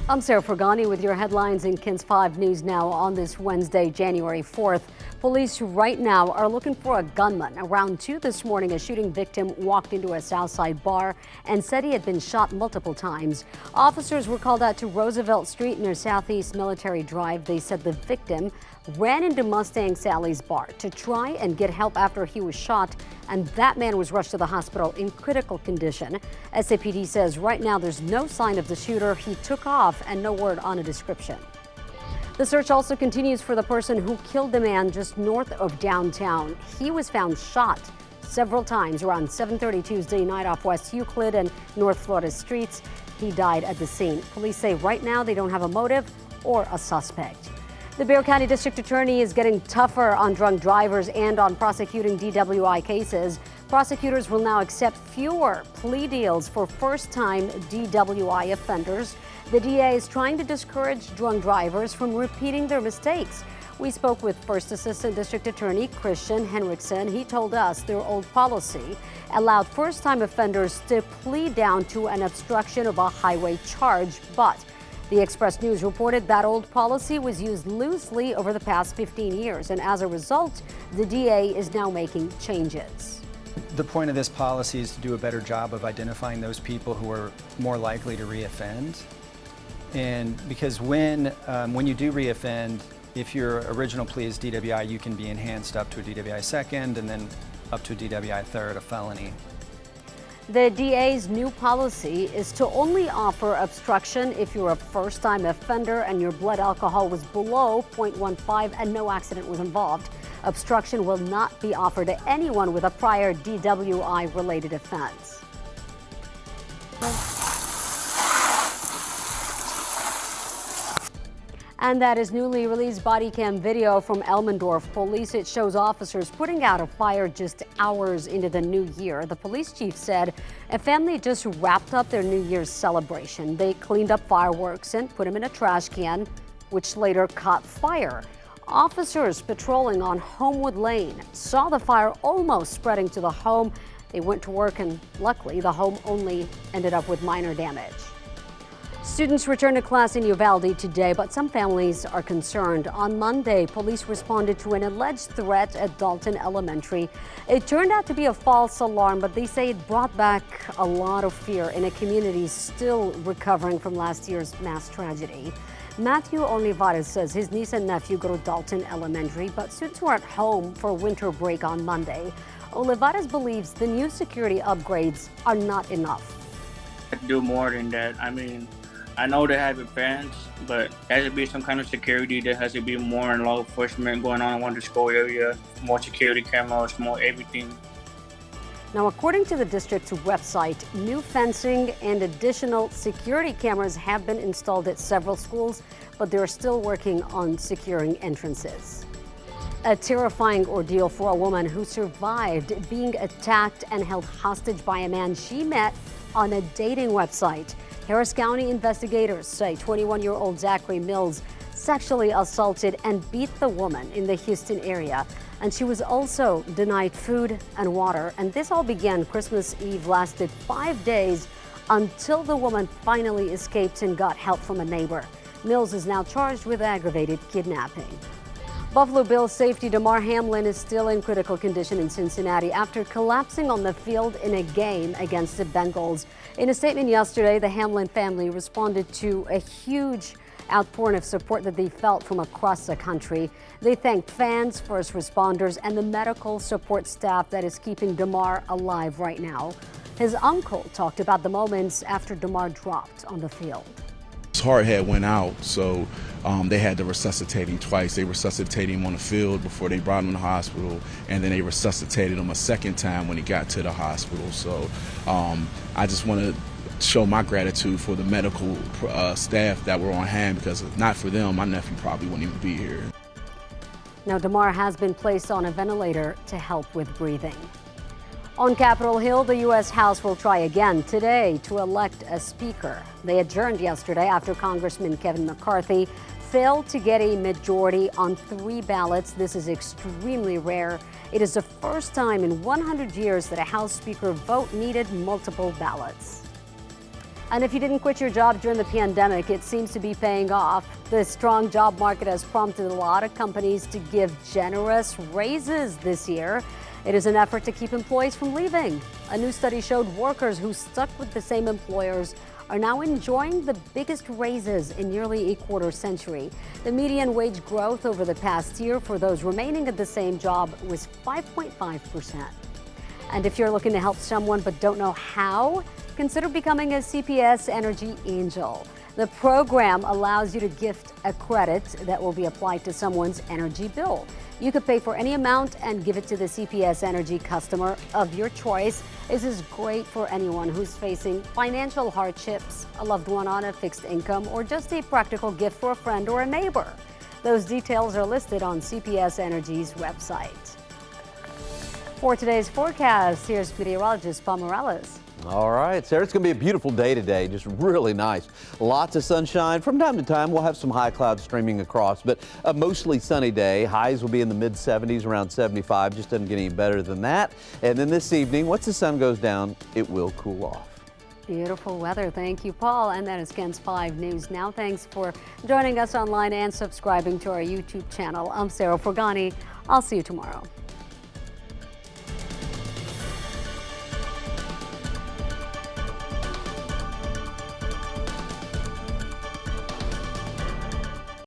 I'm Sarah Fergani with your headlines in KENS 5 News Now on this Wednesday, January 4th. Police right now are looking for a gunman. Around 2 this morning, a shooting victim walked into a Southside bar and said he had been shot multiple times. Officers were called out to Roosevelt Street near Southeast Military Drive. They said the victim ran into Mustang Sally's bar to try and get help after he was shot, and that man was rushed to the hospital in critical condition. SAPD says right now there's no sign of the shooter. He took off and no word on a description. The search also continues for the person who killed the man just north of downtown. He was found shot several times around 7:30 Tuesday night off West Euclid and North Florida streets. He died at the scene. Police say right now they don't have a motive or a suspect. The Bexar County District Attorney is getting tougher on drunk drivers and on prosecuting DWI cases. Prosecutors will now accept fewer plea deals for first-time DWI offenders. The DA is trying to discourage drunk drivers from repeating their mistakes. We spoke with First Assistant District Attorney Christian Henriksen. He told us their old policy allowed first-time offenders to plead down to an obstruction of a highway charge, but the Express News reported that old policy was used loosely over the past 15 years, and as a result, the DA is now making changes. The point of this policy is to do a better job of identifying those people who are more likely to reoffend. And because when you do reoffend, if your original plea is DWI, you can be enhanced up to a DWI second and then up to a DWI third, a felony. The DA's new policy is to only offer obstruction if you're a first-time offender and your blood alcohol was below 0.15 and no accident was involved. Obstruction will not be offered to anyone with a prior DWI-related offense. And that is newly released body cam video from Elmendorf police. It shows officers putting out a fire just hours into the new year. The police chief said a family just wrapped up their New Year's celebration. They cleaned up fireworks and put them in a trash can, which later caught fire. Officers patrolling on Homewood Lane saw the fire almost spreading to the home. They went to work and luckily the home only ended up with minor damage. Students return to class in Uvalde today, but some families are concerned. On Monday, police responded to an alleged threat at Dalton Elementary. It turned out to be a false alarm, but they say it brought back a lot of fear in a community still recovering from last year's mass tragedy. Matthew Olivares says his niece and nephew go to Dalton Elementary, but students were at home for winter break on Monday. Olivares believes the new security upgrades are not enough. Do more than that. I know they have events, but there has to be some kind of security. There has to be more law enforcement going on in the school area, more security cameras, more everything. Now, according to the district's website, new fencing and additional security cameras have been installed at several schools, but they're still working on securing entrances. A terrifying ordeal for a woman who survived being attacked and held hostage by a man she met on a dating website. Harris County investigators say 21-year-old Zachary Mills sexually assaulted and beat the woman in the Houston area. And she was also denied food and water. And this all began Christmas Eve, lasted 5 days until the woman finally escaped and got help from a neighbor. Mills is now charged with aggravated kidnapping. Buffalo Bills safety Damar Hamlin is still in critical condition in Cincinnati after collapsing on the field in a game against the Bengals. In a statement yesterday, the Hamlin family responded to a huge outpouring of support that they felt from across the country. They thanked fans, first responders, and the medical support staff that is keeping Damar alive right now. His uncle talked about the moments after Damar dropped on the field. His heart had went out, so they had to resuscitate him twice. They resuscitated him on the field before they brought him to the hospital, and then they resuscitated him a second time when he got to the hospital. So I just want to show my gratitude for the medical staff that were on hand, because if not for them, my nephew probably wouldn't even be here. Now, Damar has been placed on a ventilator to help with breathing. On Capitol Hill, the U.S. House will try again today to elect a speaker. They adjourned yesterday after Congressman Kevin McCarthy failed to get a majority on 3 ballots. This is extremely rare. It is the first time in 100 years that a House Speaker vote needed multiple ballots. And if you didn't quit your job during the pandemic, it seems to be paying off. The strong job market has prompted a lot of companies to give generous raises this year. It is an effort to keep employees from leaving. A new study showed workers who stuck with the same employers are now enjoying the biggest raises in nearly a quarter century. The median wage growth over the past year for those remaining at the same job was 5.5%. And if you're looking to help someone but don't know how, consider becoming a CPS Energy Angel. The program allows you to gift a credit that will be applied to someone's energy bill. You could pay for any amount and give it to the CPS Energy customer of your choice. This is great for anyone who's facing financial hardships, a loved one on a fixed income, or just a practical gift for a friend or a neighbor. Those details are listed on CPS Energy's website. For today's forecast, here's meteorologist Paul Morales. All right, Sarah, it's going to be a beautiful day today, just really nice. Lots of sunshine. From time to time, we'll have some high clouds streaming across, but a mostly sunny day. Highs will be in the mid-70s, around 75. Just doesn't get any better than that. And then this evening, once the sun goes down, it will cool off. Beautiful weather. Thank you, Paul. And that is KENS 5 News Now. Thanks for joining us online and subscribing to our YouTube channel. I'm Sarah Forgani. I'll see you tomorrow.